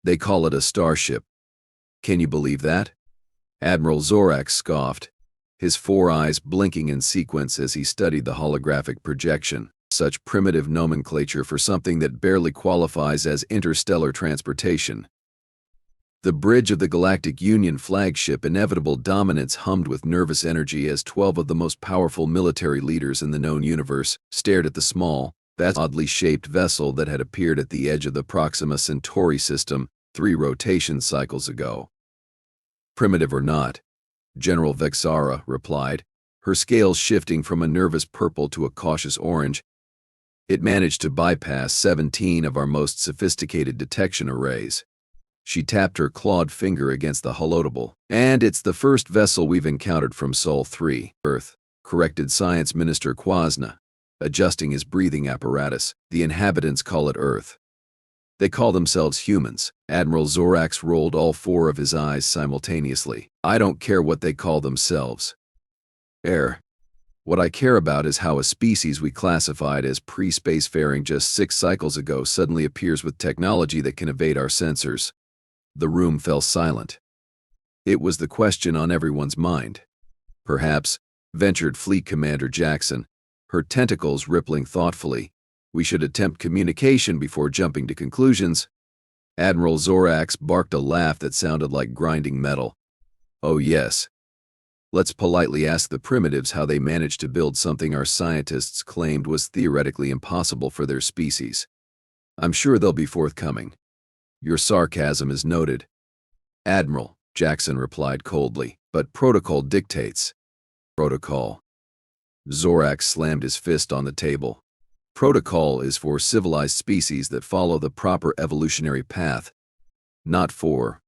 They call it a starship. Can you believe that? Admiral Zorax scoffed, his four eyes blinking in sequence as he studied the holographic projection. Such primitive nomenclature for something that barely qualifies as interstellar transportation. The bridge of the Galactic Union flagship Inevitable Dominance hummed with nervous energy as 12 of the most powerful military leaders in the known universe stared at the small, oddly shaped vessel that had appeared at the edge of the Proxima Centauri system 3 rotation cycles ago. Primitive or not, General Vexara replied, her scales shifting from a nervous purple to a cautious orange. It managed to bypass 17 of our most sophisticated detection arrays. She tapped her clawed finger against the holotable. And it's the first vessel we've encountered from Sol 3, Earth, corrected Science Minister Kwasna, adjusting his breathing apparatus. The inhabitants call it Earth. They call themselves humans. Admiral Zorax rolled all 4 of his eyes simultaneously. I don't care what they call themselves. What I care about is how a species we classified as pre-spacefaring just 6 cycles ago suddenly appears with technology that can evade our sensors. The room fell silent. It was the question on everyone's mind. Perhaps, ventured Fleet Commander Jackson, her tentacles rippling thoughtfully, we should attempt communication before jumping to conclusions. Admiral Zorax barked a laugh that sounded like grinding metal. Oh yes. Let's politely ask the primitives how they managed to build something our scientists claimed was theoretically impossible for their species. I'm sure they'll be forthcoming. Your sarcasm is noted. Admiral, Jackson replied coldly, but protocol dictates. Protocol. Zorax slammed his fist on the table. Protocol is for civilized species that follow the proper evolutionary path, not for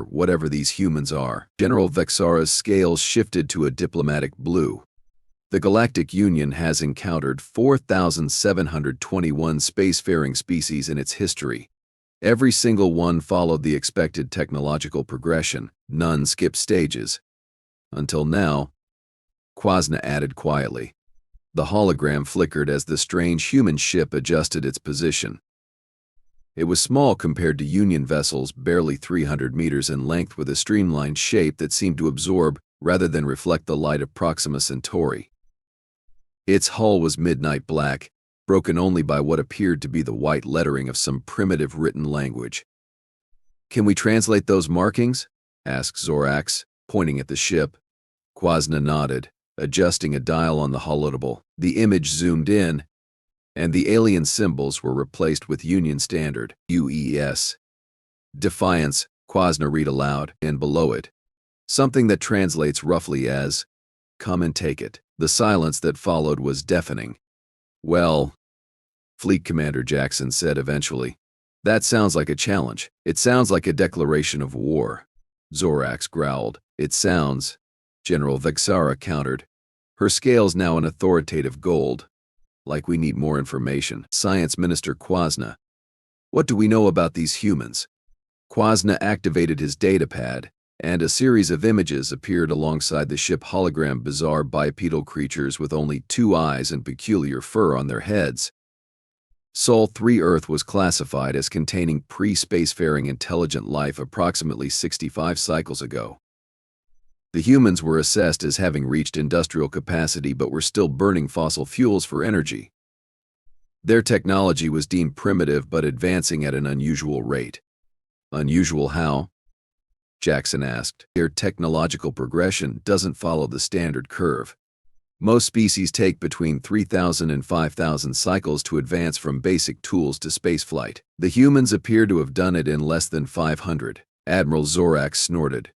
whatever these humans are. General Vexara's scales shifted to a diplomatic blue. The Galactic Union has encountered 4,721 spacefaring species in its history. Every single one followed the expected technological progression. None skipped stages. Until now, Kwasna added quietly. The hologram flickered as the strange human ship adjusted its position. It was small compared to Union vessels, barely 300 meters in length with a streamlined shape that seemed to absorb rather than reflect the light of Proxima Centauri. Its hull was midnight black, broken only by what appeared to be the white lettering of some primitive written language. Can we translate those markings? Asked Zorax, pointing at the ship. Kwasna nodded, adjusting a dial on the holotable. The image zoomed in, and the alien symbols were replaced with Union Standard, UES. Defiance, Kwasna read aloud, and below it, something that translates roughly as, come and take it. The silence that followed was deafening. Well, Fleet Commander Jackson said eventually, that sounds like a challenge. It sounds like a declaration of war. Zorax growled. It sounds, General Vexara countered, her scales now an authoritative gold. Like we need more information. Science Minister Kwasna. What do we know about these humans? Kwasna activated his datapad, and a series of images appeared alongside the ship hologram. Bizarre bipedal creatures with only 2 eyes and peculiar fur on their heads. Sol 3 Earth was classified as containing pre-spacefaring intelligent life approximately 65 cycles ago. The humans were assessed as having reached industrial capacity but were still burning fossil fuels for energy. Their technology was deemed primitive but advancing at an unusual rate. Unusual how? Jackson asked. Their technological progression doesn't follow the standard curve. Most species take between 3,000 and 5,000 cycles to advance from basic tools to spaceflight. The humans appear to have done it in less than 500. Admiral Zorax snorted.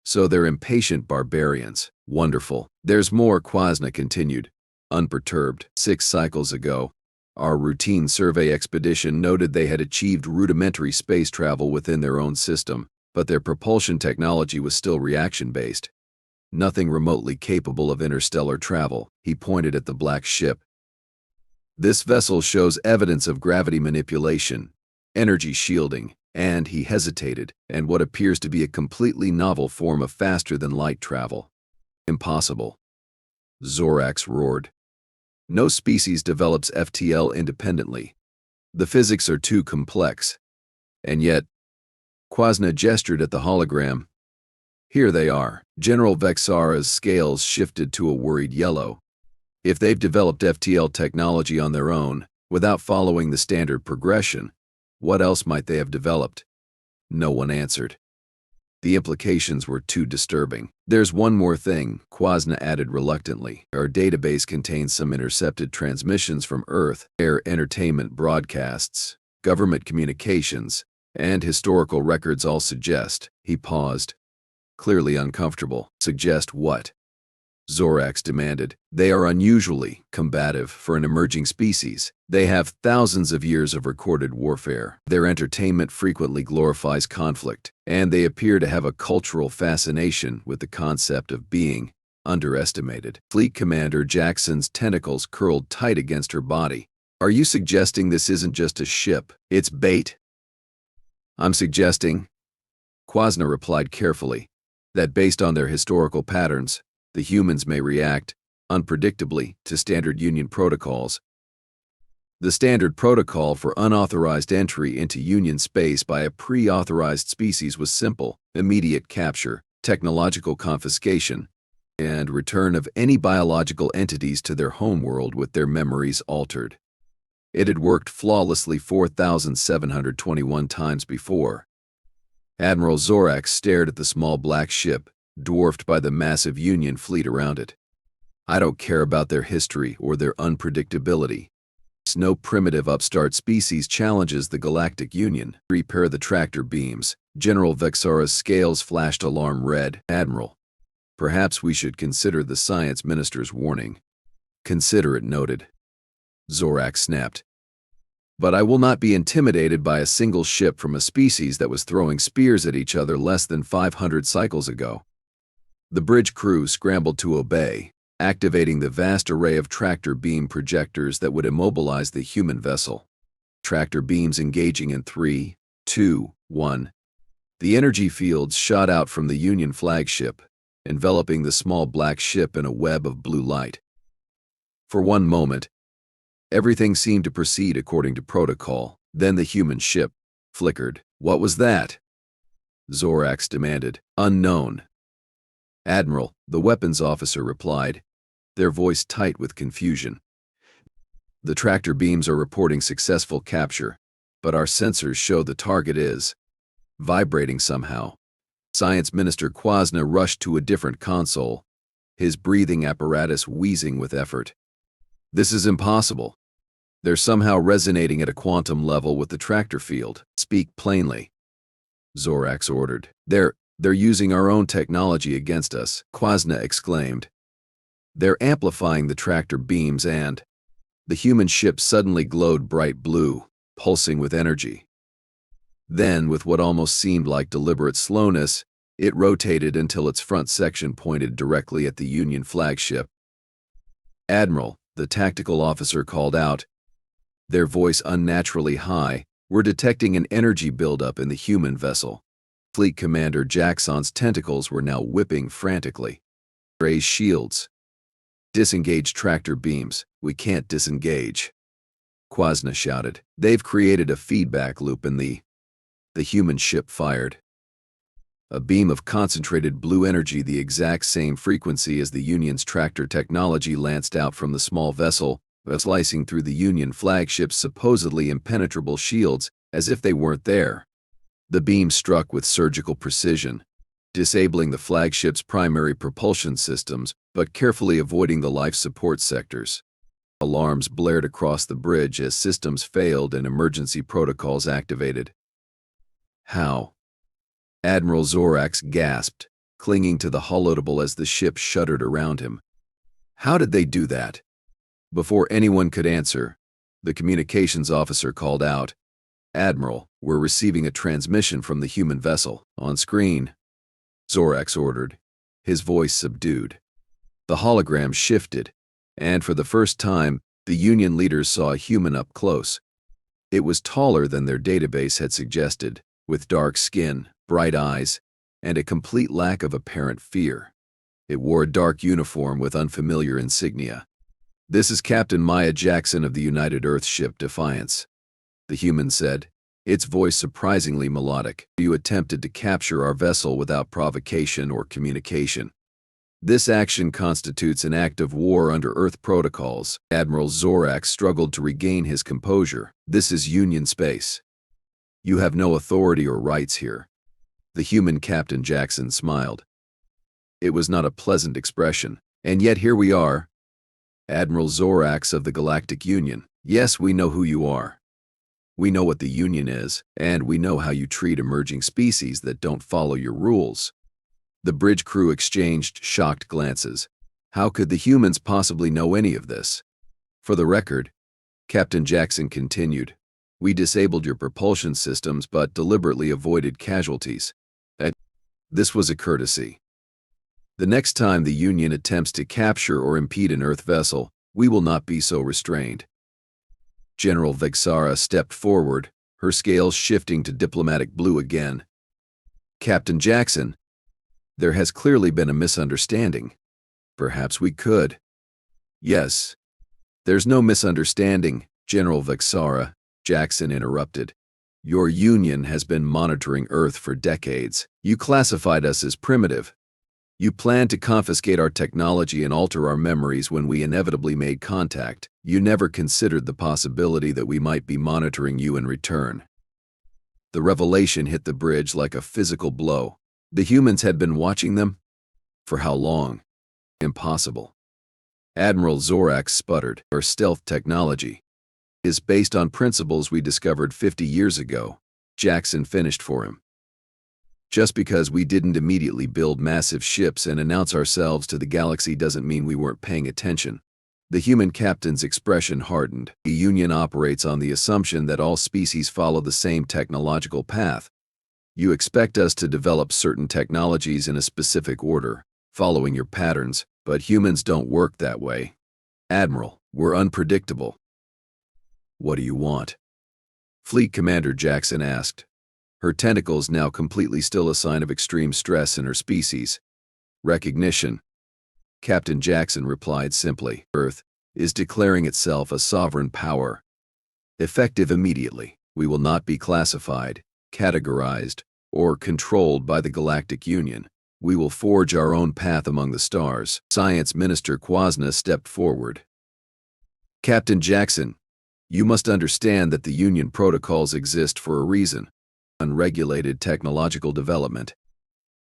So they're impatient barbarians. Wonderful. There's more, Kwasna continued, unperturbed. 6 cycles ago, our routine survey expedition noted they had achieved rudimentary space travel within their own system, but their propulsion technology was still reaction-based. Nothing remotely capable of interstellar travel. He pointed at the black ship. This vessel shows evidence of gravity manipulation, energy shielding, and he hesitated, and what appears to be a completely novel form of faster-than-light travel. Impossible. Zorax roared. No species develops FTL independently. The physics are too complex. And yet, Quasna gestured at the hologram. Here they are. General Vexara's scales shifted to a worried yellow. If they've developed FTL technology on their own, without following the standard progression, what else might they have developed? No one answered. The implications were too disturbing. There's one more thing, Quasna added reluctantly. Our database contains some intercepted transmissions from Earth, air entertainment broadcasts, government communications, and historical records all suggest. He paused, clearly uncomfortable. Suggest what? Zorax demanded. They are unusually combative for an emerging species. They have thousands of years of recorded warfare. Their entertainment frequently glorifies conflict, and they appear to have a cultural fascination with the concept of being underestimated. Fleet Commander Jackson's tentacles curled tight against her body. Are you suggesting this isn't just a ship? It's bait? I'm suggesting, Quasna replied carefully, that based on their historical patterns, the humans may react, unpredictably, to standard Union protocols. The standard protocol for unauthorized entry into Union space by a pre-authorized species was simple: immediate capture, technological confiscation, and return of any biological entities to their homeworld with their memories altered. It had worked flawlessly 4,721 times before. Admiral Zorax stared at the small black ship, dwarfed by the massive Union fleet around it. I don't care about their history or their unpredictability. No primitive upstart species challenges the Galactic Union. Repair the tractor beams. General Vexara's scales flashed alarm red. Admiral, perhaps we should consider the Science Minister's warning. Consider it noted. Zorax snapped. But I will not be intimidated by a single ship from a species that was throwing spears at each other less than 500 cycles ago. The bridge crew scrambled to obey, activating the vast array of tractor beam projectors that would immobilize the human vessel. Tractor beams engaging in 3, 2, 1. The energy fields shot out from the Union flagship, enveloping the small black ship in a web of blue light. For one moment, everything seemed to proceed according to protocol. Then the human ship flickered. What was that? Zorax demanded. Unknown. Admiral, the weapons officer replied, their voice tight with confusion. The tractor beams are reporting successful capture, but our sensors show the target is vibrating somehow. Science Minister Quasna rushed to a different console, his breathing apparatus wheezing with effort. This is impossible. They're somehow resonating at a quantum level with the tractor field. Speak plainly, Zorax ordered. They're using our own technology against us, Quasna exclaimed. They're amplifying the tractor beams and... The human ship suddenly glowed bright blue, pulsing with energy. Then, with what almost seemed like deliberate slowness, it rotated until its front section pointed directly at the Union flagship. Admiral, the tactical officer called out, their voice unnaturally high, we're detecting an energy buildup in the human vessel. Fleet Commander Jackson's tentacles were now whipping frantically. Raise shields. Disengage tractor beams. We can't disengage. Quasna shouted. They've created a feedback loop in the human ship fired. A beam of concentrated blue energy, the exact same frequency as the Union's tractor technology, lanced out from the small vessel, slicing through the Union flagship's supposedly impenetrable shields as if they weren't there. The beam struck with surgical precision, disabling the flagship's primary propulsion systems, but carefully avoiding the life support sectors. Alarms blared across the bridge as systems failed and emergency protocols activated. How? Admiral Zorax gasped, clinging to the holotable as the ship shuddered around him. How did they do that? Before anyone could answer, the communications officer called out, Admiral, we're receiving a transmission from the human vessel. On screen, Zorax ordered, his voice subdued. The hologram shifted, and for the first time, the Union leaders saw a human up close. It was taller than their database had suggested, with dark skin, bright eyes, and a complete lack of apparent fear. It wore a dark uniform with unfamiliar insignia. This is Captain Maya Jackson of the United Earth ship Defiance, the human said, its voice surprisingly melodic. You attempted to capture our vessel without provocation or communication. This action constitutes an act of war under Earth protocols. Admiral Zorax struggled to regain his composure. This is Union space. You have no authority or rights here. The human Captain Jackson smiled. It was not a pleasant expression. And yet here we are. Admiral Zorax of the Galactic Union. Yes, we know who you are. We know what the Union is, and we know how you treat emerging species that don't follow your rules. The bridge crew exchanged shocked glances. How could the humans possibly know any of this? For the record, Captain Jackson continued, we disabled your propulsion systems but deliberately avoided casualties. This was a courtesy. The next time the Union attempts to capture or impede an Earth vessel, we will not be so restrained. General Vexara stepped forward, her scales shifting to diplomatic blue again. Captain Jackson, there has clearly been a misunderstanding. Perhaps we could. Yes. There's no misunderstanding, General Vexara, Jackson interrupted. Your Union has been monitoring Earth for decades. You classified us as primitive. You planned to confiscate our technology and alter our memories when we inevitably made contact. You never considered the possibility that we might be monitoring you in return. The revelation hit the bridge like a physical blow. The humans had been watching them? For how long? Impossible. Admiral Zorax sputtered. Our stealth technology is based on principles we discovered 50 years ago. Jackson finished for him. Just because we didn't immediately build massive ships and announce ourselves to the galaxy doesn't mean we weren't paying attention. The human captain's expression hardened. The Union operates on the assumption that all species follow the same technological path. You expect us to develop certain technologies in a specific order, following your patterns, but humans don't work that way. Admiral, we're unpredictable. What do you want? Fleet Commander Jackson asked, her tentacles now completely still a sign of extreme stress in her species. Recognition. Captain Jackson replied simply, Earth is declaring itself a sovereign power. Effective immediately, we will not be classified, categorized, or controlled by the Galactic Union. We will forge our own path among the stars. Science Minister Kwasna stepped forward. Captain Jackson, you must understand that the Union protocols exist for a reason. Unregulated technological development.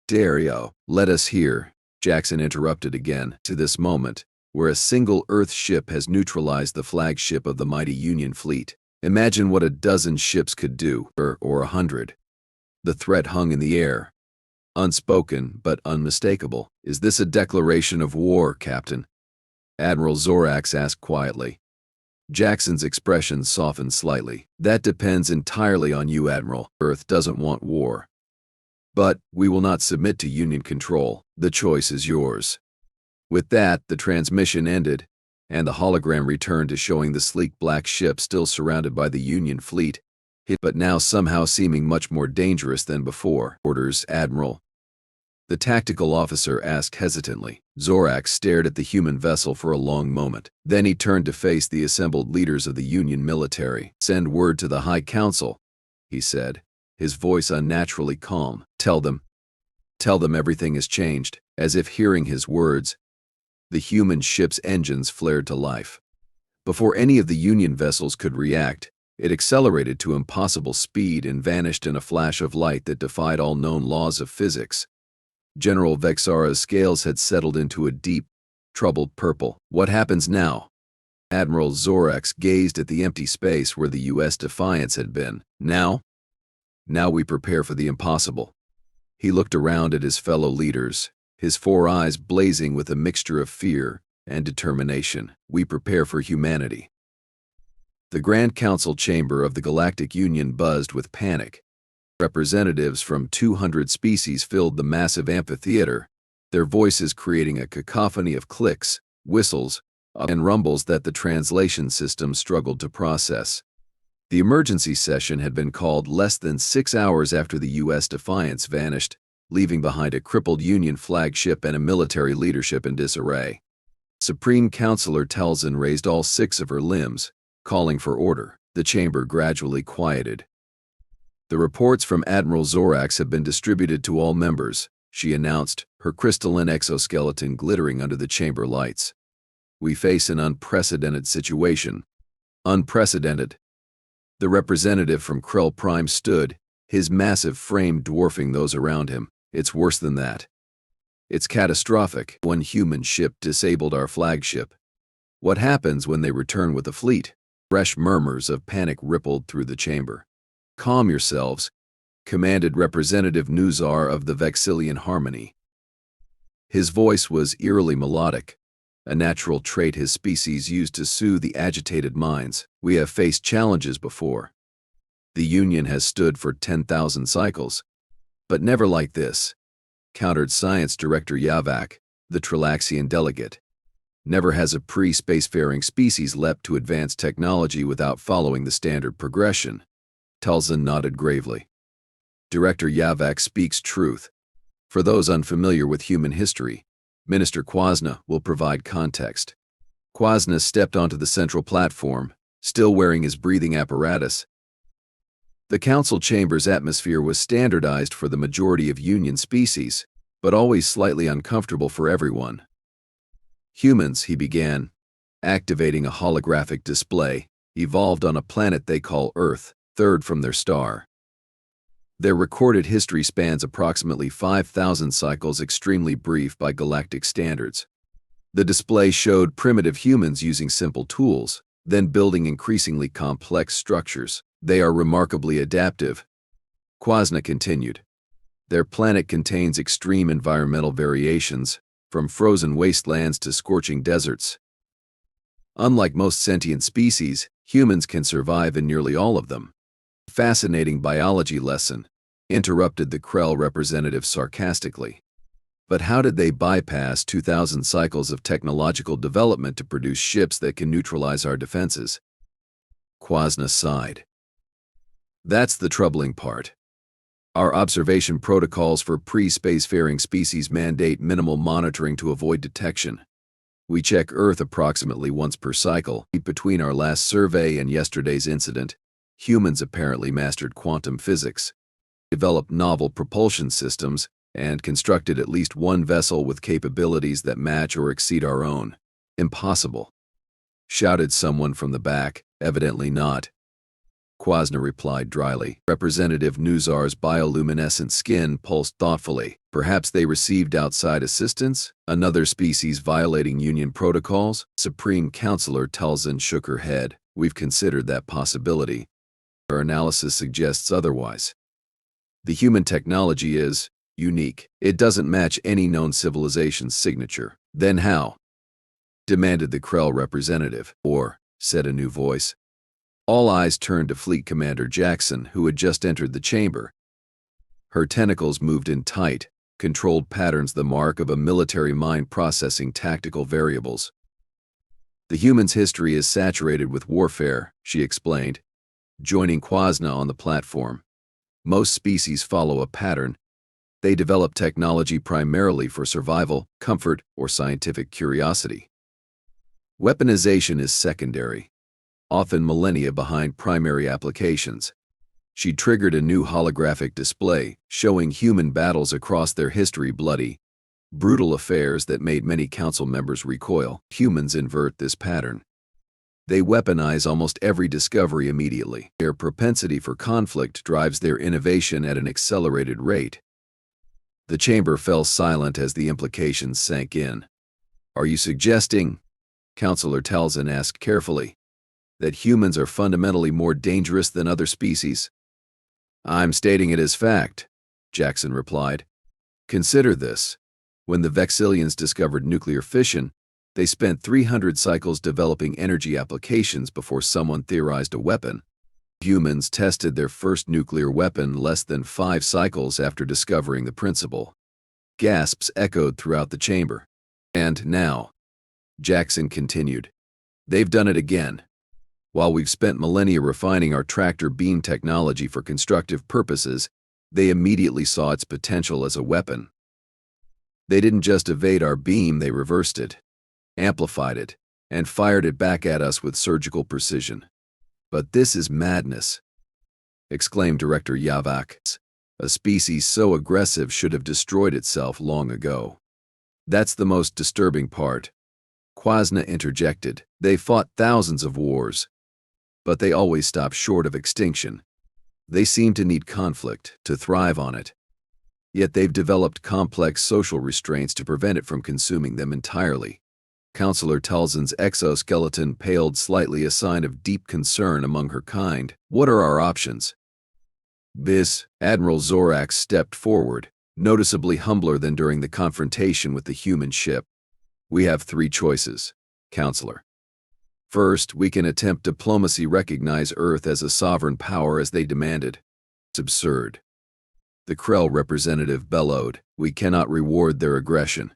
Dario, let us hear, Jackson interrupted again, to this moment, where a single Earth ship has neutralized the flagship of the mighty Union fleet. Imagine what a dozen ships could do, or 100. The threat hung in the air. Unspoken, but unmistakable. Is this a declaration of war, Captain? Admiral Zorax asked quietly. Jackson's expression softened slightly. That depends entirely on you, Admiral. Earth doesn't want war. But we will not submit to Union control. The choice is yours. With that, the transmission ended, and the hologram returned to showing the sleek black ship still surrounded by the Union fleet, but now somehow seeming much more dangerous than before. Orders, Admiral. The tactical officer asked hesitantly. Zorax stared at the human vessel for a long moment. Then he turned to face the assembled leaders of the Union military. Send word to the High Council, he said, his voice unnaturally calm. Tell them everything has changed. As if hearing his words, the human ship's engines flared to life. Before any of the Union vessels could react, it accelerated to impossible speed and vanished in a flash of light that defied all known laws of physics. General Vexara's scales had settled into a deep, troubled purple. What happens now? Admiral Zorax gazed at the empty space where the U.S. Defiance had been. Now we prepare for the impossible. He looked around at his fellow leaders, his four eyes blazing with a mixture of fear and determination. We prepare for humanity. The Grand Council chamber of the Galactic Union buzzed with panic. Representatives from 200 species filled the massive amphitheater, their voices creating a cacophony of clicks, whistles, and rumbles that the translation system struggled to process. The emergency session had been called less than 6 hours after the U.S. Defiance vanished, leaving behind a crippled Union flagship and a military leadership in disarray. Supreme Counselor Talzin raised all 6 of her limbs, calling for order. The chamber gradually quieted. The reports from Admiral Zorax have been distributed to all members, she announced, her crystalline exoskeleton glittering under the chamber lights. We face an unprecedented situation. Unprecedented. The representative from Krell Prime stood, his massive frame dwarfing those around him. It's worse than that. It's catastrophic. One human ship disabled our flagship. What happens when they return with the fleet? Fresh murmurs of panic rippled through the chamber. Calm yourselves, commanded Representative Nuzar of the Vexillian Harmony. His voice was eerily melodic, a natural trait his species used to soothe the agitated minds. We have faced challenges before. The Union has stood for 10,000 cycles, but never like this, countered Science Director Yavak, the Trilaxian delegate. Never has a pre-spacefaring species leapt to advanced technology without following the standard progression. Talzin nodded gravely. Director Yavak speaks truth. For those unfamiliar with human history, Minister Kwasna will provide context. Kwasna stepped onto the central platform, still wearing his breathing apparatus. The council chamber's atmosphere was standardized for the majority of Union species, but always slightly uncomfortable for everyone. Humans, he began, activating a holographic display, evolved on a planet they call Earth, third from their star. Their recorded history spans approximately 5,000 cycles, extremely brief by galactic standards. The display showed primitive humans using simple tools, then building increasingly complex structures. They are remarkably adaptive, Kwasna continued. Their planet contains extreme environmental variations, from frozen wastelands to scorching deserts. Unlike most sentient species, humans can survive in nearly all of them. Fascinating biology lesson, interrupted the Krell representative sarcastically. But how did they bypass 2,000 cycles of technological development to produce ships that can neutralize our defenses? Kwasna sighed. That's the troubling part. Our observation protocols for pre-spacefaring species mandate minimal monitoring to avoid detection. We check Earth approximately once per cycle. Between our last survey and yesterday's incident, humans apparently mastered quantum physics, developed novel propulsion systems, and constructed at least one vessel with capabilities that match or exceed our own. Impossible, shouted someone from the back. Evidently not, Kwasna replied dryly. Representative Nuzar's bioluminescent skin pulsed thoughtfully. Perhaps they received outside assistance? Another species violating Union protocols? Supreme Counselor Talzin shook her head. We've considered that possibility. Our analysis suggests otherwise. The human technology is unique. It doesn't match any known civilization's signature. Then how? Demanded the Krell representative. Or, said a new voice. All eyes turned to Fleet Commander Jackson, who had just entered the chamber. Her tentacles moved in tight, controlled patterns, the mark of a military mind processing tactical variables. The human's history is saturated with warfare, she explained, joining Kwasna on the platform. Most species follow a pattern. They develop technology primarily for survival, comfort, or scientific curiosity. Weaponization is secondary, often millennia behind primary applications. She triggered a new holographic display, showing human battles across their history, bloody, brutal affairs that made many council members recoil. Humans invert this pattern. They weaponize almost every discovery immediately. Their propensity for conflict drives their innovation at an accelerated rate. The chamber fell silent as the implications sank in. Are you suggesting, Counselor Talzin asked carefully, that humans are fundamentally more dangerous than other species? I'm stating it as fact, Jackson replied. Consider this. When the Vexillians discovered nuclear fission, they spent 300 cycles developing energy applications before someone theorized a weapon. Humans tested their first nuclear weapon less than 5 cycles after discovering the principle. Gasps echoed throughout the chamber. And now, Jackson continued, they've done it again. While we've spent millennia refining our tractor beam technology for constructive purposes, they immediately saw its potential as a weapon. They didn't just evade our beam, they reversed it, amplified it, and fired it back at us with surgical precision. But this is madness. exclaimed Director Zorax. A species so aggressive should have destroyed itself long ago. That's the most disturbing part. Kwasna interjected. They fought thousands of wars, but they always stop short of extinction. They seem to need conflict to thrive on it. Yet they've developed complex social restraints to prevent it from consuming them entirely. Counselor Talzin's exoskeleton paled slightly, a sign of deep concern among her kind. What are our options? Admiral Zorax stepped forward, noticeably humbler than during the confrontation with the human ship. We have 3 choices, Counselor. First, we can attempt diplomacy, recognize Earth as a sovereign power as they demanded. It's absurd. The Krell representative bellowed. We cannot reward their aggression.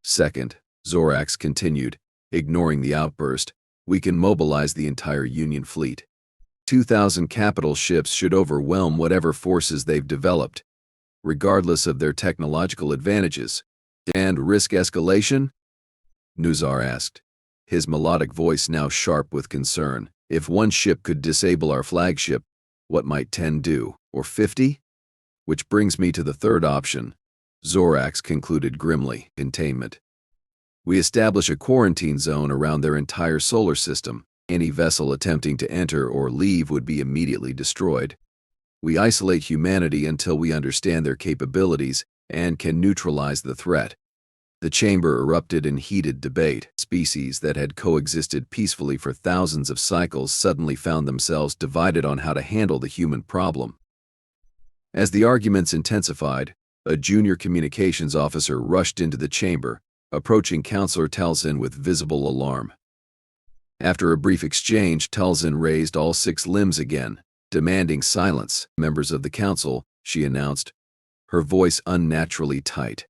Second, Zorax continued, ignoring the outburst, we can mobilize the entire Union fleet. 2,000 capital ships should overwhelm whatever forces they've developed, regardless of their technological advantages. And risk escalation? Nuzar asked, his melodic voice now sharp with concern. If 1 ship could disable our flagship, what might 10 do? Or 50? Which brings me to the third option, Zorax concluded grimly, containment. We establish a quarantine zone around their entire solar system. Any vessel attempting to enter or leave would be immediately destroyed. We isolate humanity until we understand their capabilities and can neutralize the threat. The chamber erupted in heated debate. Species that had coexisted peacefully for thousands of cycles suddenly found themselves divided on how to handle the human problem. As the arguments intensified, a junior communications officer rushed into the chamber, approaching Counselor Talzin with visible alarm. After a brief exchange, Talzin raised all 6 limbs again, demanding silence. Members of the council, she announced, her voice unnaturally tight.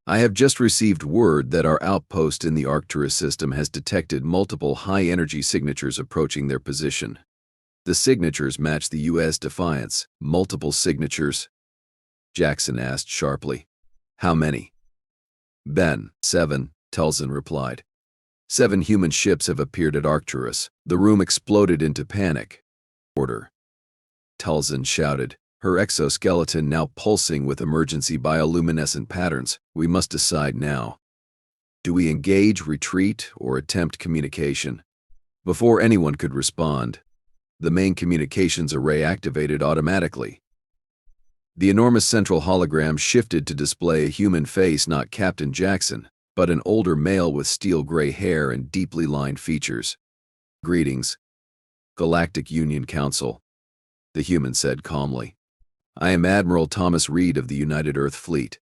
I have just received word that our outpost in the Arcturus system has detected multiple high-energy signatures approaching their position. The signatures match the U.S. Defiance. Multiple signatures? Jackson asked sharply. How many? 7, Talzin replied. 7 human ships have appeared at Arcturus. The room exploded into panic. Order. Talzin shouted, her exoskeleton now pulsing with emergency bioluminescent patterns. We must decide now. Do we engage, retreat, or attempt communication? Before anyone could respond, the main communications array activated automatically. The enormous central hologram shifted to display a human face, not Captain Jackson, but an older male with steel-gray hair and deeply lined features. Greetings, Galactic Union Council, the human said calmly. I am Admiral Thomas Reid of the United Earth Fleet.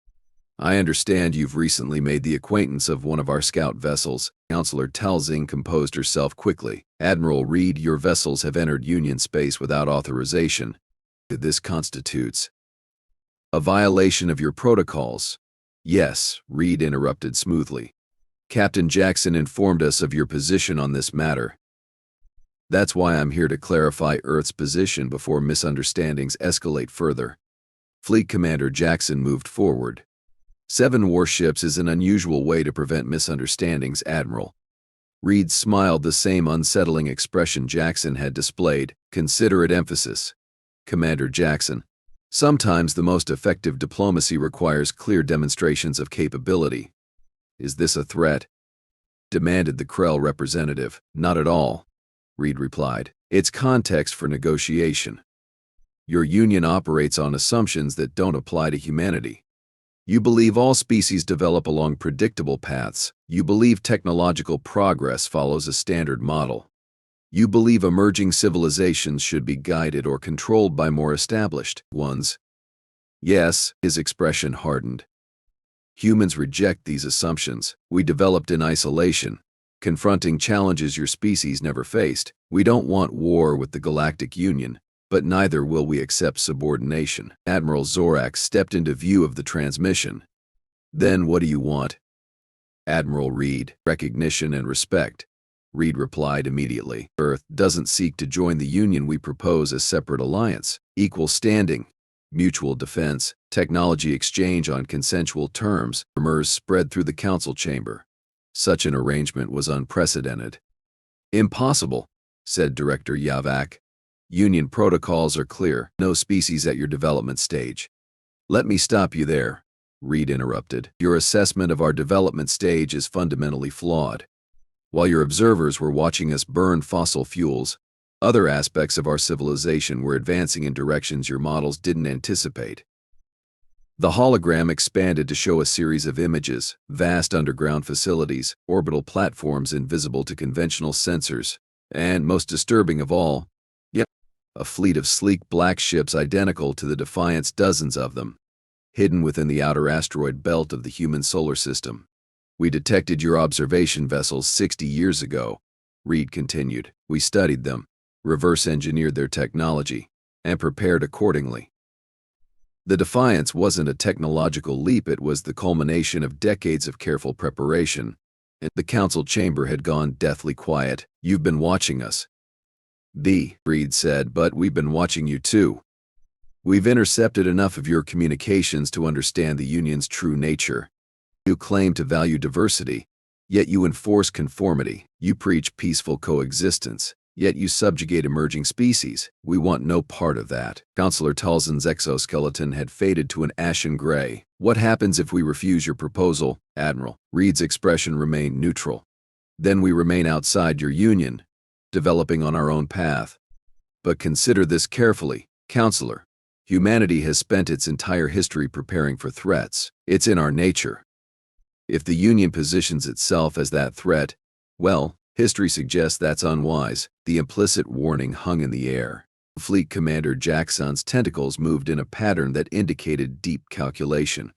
I understand you've recently made the acquaintance of one of our scout vessels. Counselor Talzin composed herself quickly. Admiral Reid, your vessels have entered Union space without authorization. This constitutes a violation of your protocols. Yes, Reid interrupted smoothly. Captain Jackson informed us of your position on this matter. That's why I'm here to clarify Earth's position before misunderstandings escalate further. Fleet Commander Jackson moved forward. 7 warships is an unusual way to prevent misunderstandings, Admiral. Reid smiled, the same unsettling expression Jackson had displayed. Considerate emphasis. Commander Jackson. Sometimes the most effective diplomacy requires clear demonstrations of capability. Is this a threat? Demanded the Krell representative. Not at all, Reid replied. It's context for negotiation. Your union operates on assumptions that don't apply to humanity. You believe all species develop along predictable paths. You believe technological progress follows a standard model. You believe emerging civilizations should be guided or controlled by more established ones. Yes, his expression hardened. Humans reject these assumptions. We developed in isolation, confronting challenges your species never faced. We don't want war with the Galactic Union, but neither will we accept subordination. Admiral Zorax stepped into view of the transmission. Then what do you want? Admiral Reid. Recognition and respect, Reid replied immediately. Earth doesn't seek to join the Union. We propose a separate alliance, equal standing, mutual defense, technology exchange on consensual terms. Murmurs spread through the council chamber. Such an arrangement was unprecedented. Impossible, said Director Yavak. Union protocols are clear, no species at your development stage. Let me stop you there, Reid interrupted. Your assessment of our development stage is fundamentally flawed. While your observers were watching us burn fossil fuels, other aspects of our civilization were advancing in directions your models didn't anticipate. The hologram expanded to show a series of images, vast underground facilities, orbital platforms invisible to conventional sensors, and, most disturbing of all, a fleet of sleek black ships identical to the Defiance, dozens of them, hidden within the outer asteroid belt of the human solar system. We detected your observation vessels 60 years ago, Reid continued. We studied them, reverse-engineered their technology, and prepared accordingly. The Defiance wasn't a technological leap, it was the culmination of decades of careful preparation. The council chamber had gone deathly quiet. You've been watching us. Reid said, but we've been watching you too. We've intercepted enough of your communications to understand the Union's true nature. You claim to value diversity, yet you enforce conformity. You preach peaceful coexistence, yet you subjugate emerging species. We want no part of that. Counselor Talzin's exoskeleton had faded to an ashen gray. What happens if we refuse your proposal, Admiral? Reid's expression remained neutral. Then we remain outside your Union, developing on our own path. But consider this carefully, Counselor. Humanity has spent its entire history preparing for threats. It's in our nature. If the Union positions itself as that threat, well, history suggests that's unwise. The implicit warning hung in the air. Fleet Commander Jackson's tentacles moved in a pattern that indicated deep calculation.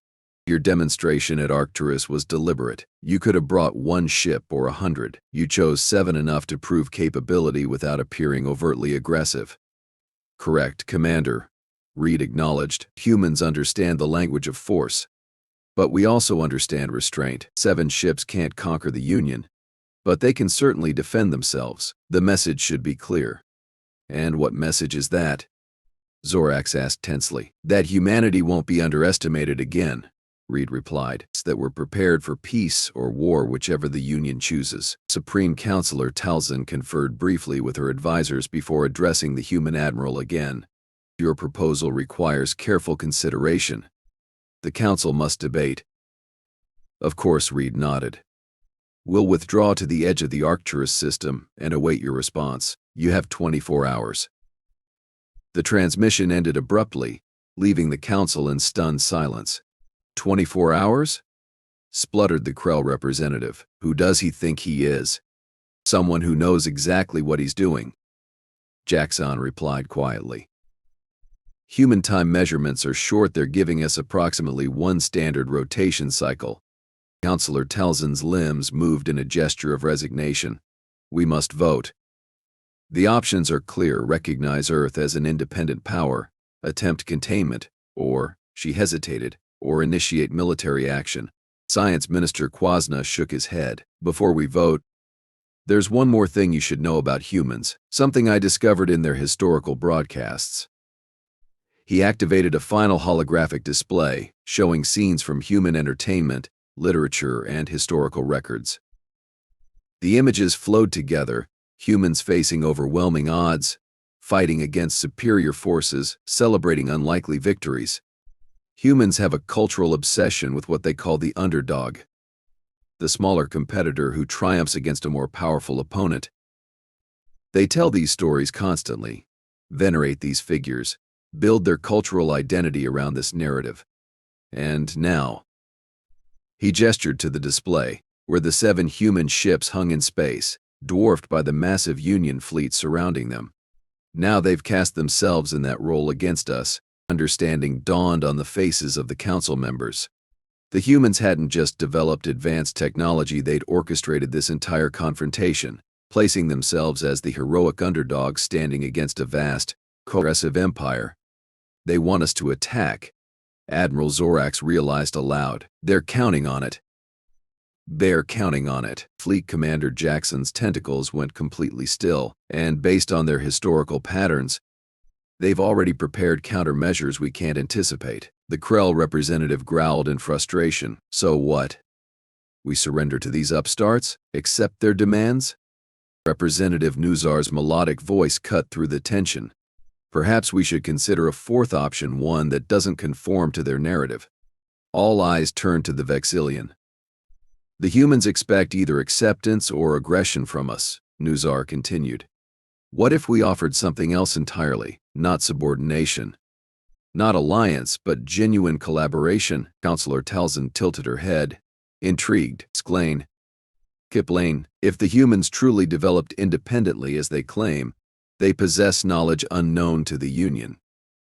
Your demonstration at Arcturus was deliberate. You could have brought 1 ship or 100. You chose 7, enough to prove capability without appearing overtly aggressive. Correct, Commander, Reid acknowledged. Humans understand the language of force. But we also understand restraint. 7 ships can't conquer the Union, but they can certainly defend themselves. The message should be clear. And what message is that? Zorax asked tensely. That humanity won't be underestimated again, Reid replied. That we're prepared for peace or war, whichever the Union chooses. Supreme Counselor Talzin conferred briefly with her advisors before addressing the human admiral again. Your proposal requires careful consideration. The Council must debate. Of course, Reid nodded. We'll withdraw to the edge of the Arcturus system and await your response. You have 24 hours. The transmission ended abruptly, leaving the Council in stunned silence. 24 hours? Spluttered the Krell representative. Who does he think he is? Someone who knows exactly what he's doing. Jackson replied quietly. Human time measurements are short. They're giving us approximately 1 standard rotation cycle. Counselor Talzin's limbs moved in a gesture of resignation. We must vote. The options are clear. Recognize Earth as an independent power, attempt containment, or, she hesitated, or initiate military action. Science Minister Kwasna shook his head. Before we vote, there's one more thing you should know about humans, something I discovered in their historical broadcasts. He activated a final holographic display, showing scenes from human entertainment, literature, and historical records. The images flowed together, humans facing overwhelming odds, fighting against superior forces, celebrating unlikely victories. Humans have a cultural obsession with what they call the underdog, the smaller competitor who triumphs against a more powerful opponent. They tell these stories constantly, venerate these figures, build their cultural identity around this narrative. And now, he gestured to the display, where the 7 human ships hung in space, dwarfed by the massive Union fleet surrounding them. Now they've cast themselves in that role against us. Understanding dawned on the faces of the council members. The humans hadn't just developed advanced technology, they'd orchestrated this entire confrontation, placing themselves as the heroic underdogs standing against a vast, coercive empire. They want us to attack. Admiral Zorax realized aloud. They're counting on it. They're counting on it. Fleet Commander Jackson's tentacles went completely still, and based on their historical patterns, they've already prepared countermeasures we can't anticipate. The Krell representative growled in frustration. So what? We surrender to these upstarts? Accept their demands? Representative Nuzar's melodic voice cut through the tension. Perhaps we should consider a fourth option, one that doesn't conform to their narrative. All eyes turned to the Vexillion. The humans expect either acceptance or aggression from us, Nuzar continued. What if we offered something else entirely, not subordination? Not alliance, but genuine collaboration? Counselor Talzin tilted her head. Intrigued, exclaimed. Kipling, if the humans truly developed independently as they claim, they possess knowledge unknown to the Union.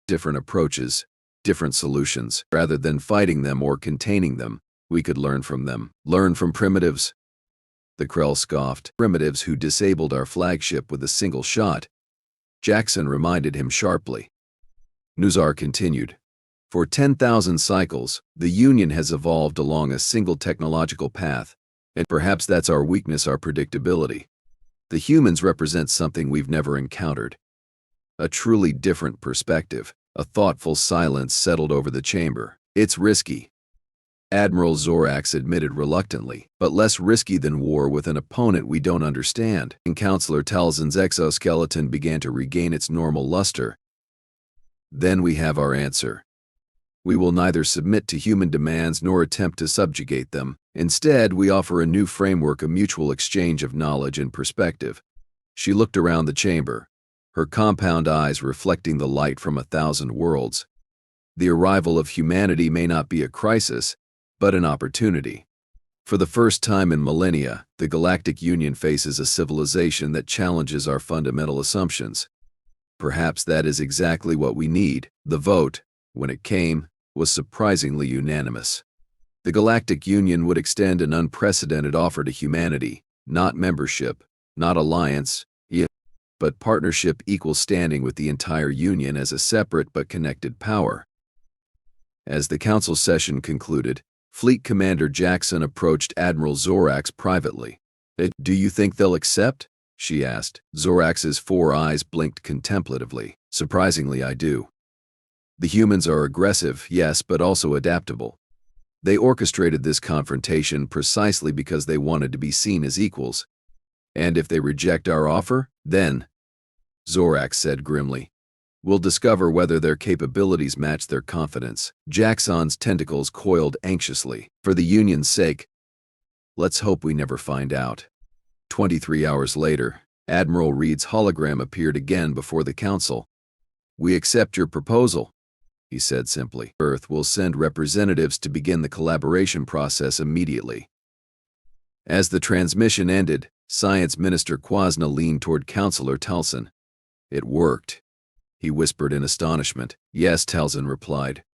Different approaches, different solutions. Rather than fighting them or containing them, we could learn from them. Learn from primitives? The Krell scoffed. Primitives who disabled our flagship with a single shot. Jackson reminded him sharply. Nuzar continued. For 10,000 cycles, the Union has evolved along a single technological path, and perhaps that's our weakness, our predictability. The humans represent something we've never encountered. A truly different perspective. A thoughtful silence settled over the chamber. It's risky. Admiral Zorax admitted reluctantly, but less risky than war with an opponent we don't understand. And Counselor Talzin's exoskeleton began to regain its normal luster. Then we have our answer. We will neither submit to human demands nor attempt to subjugate them. Instead, we offer a new framework, a mutual exchange of knowledge and perspective. She looked around the chamber, her compound eyes reflecting the light from 1,000 worlds. The arrival of humanity may not be a crisis, but an opportunity. For the first time in millennia, the Galactic Union faces a civilization that challenges our fundamental assumptions. Perhaps that is exactly what we need. The vote, when it came, was surprisingly unanimous. The Galactic Union would extend an unprecedented offer to humanity, not membership, not alliance, but partnership, equal standing with the entire Union as a separate but connected power. As the council session concluded, Fleet Commander Jackson approached Admiral Zorax privately. Do you think they'll accept? She asked. Zorax's 4 eyes blinked contemplatively. Surprisingly, I do. The humans are aggressive, yes, but also adaptable. They orchestrated this confrontation precisely because they wanted to be seen as equals. And if they reject our offer, then, Zorax said grimly, we'll discover whether their capabilities match their confidence. Jackson's tentacles coiled anxiously. For the Union's sake, let's hope we never find out. 23 hours later, Admiral Reid's hologram appeared again before the council. We accept your proposal, he said simply. Earth will send representatives to begin the collaboration process immediately. As the transmission ended, Science Minister Kwasna leaned toward Counselor Talzin. It worked, he whispered in astonishment. Yes, Talzin replied,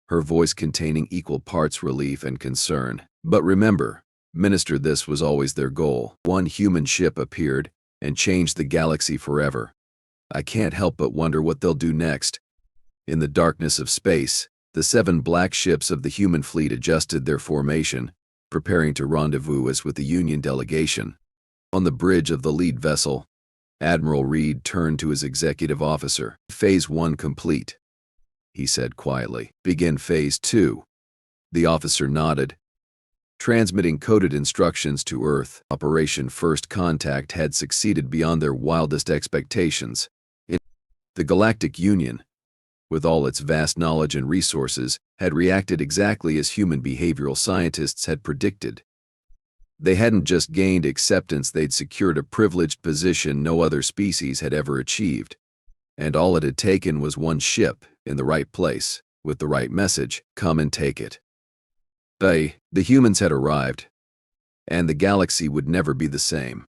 her voice containing equal parts relief and concern. But remember, Minister, this was always their goal. One human ship appeared and changed the galaxy forever. I can't help but wonder what they'll do next. In the darkness of space, the 7 black ships of the human fleet adjusted their formation, preparing to rendezvous us with the Union delegation. On the bridge of the lead vessel, Admiral Reid turned to his executive officer. Phase 1 complete, he said quietly. Begin Phase 2. The officer nodded. Transmitting coded instructions to Earth. Operation First Contact had succeeded beyond their wildest expectations. The Galactic Union, with all its vast knowledge and resources, had reacted exactly as human behavioral scientists had predicted. They hadn't just gained acceptance, they'd secured a privileged position no other species had ever achieved. And all it had taken was one ship, in the right place, with the right message, come and take it. The humans had arrived, and the galaxy would never be the same.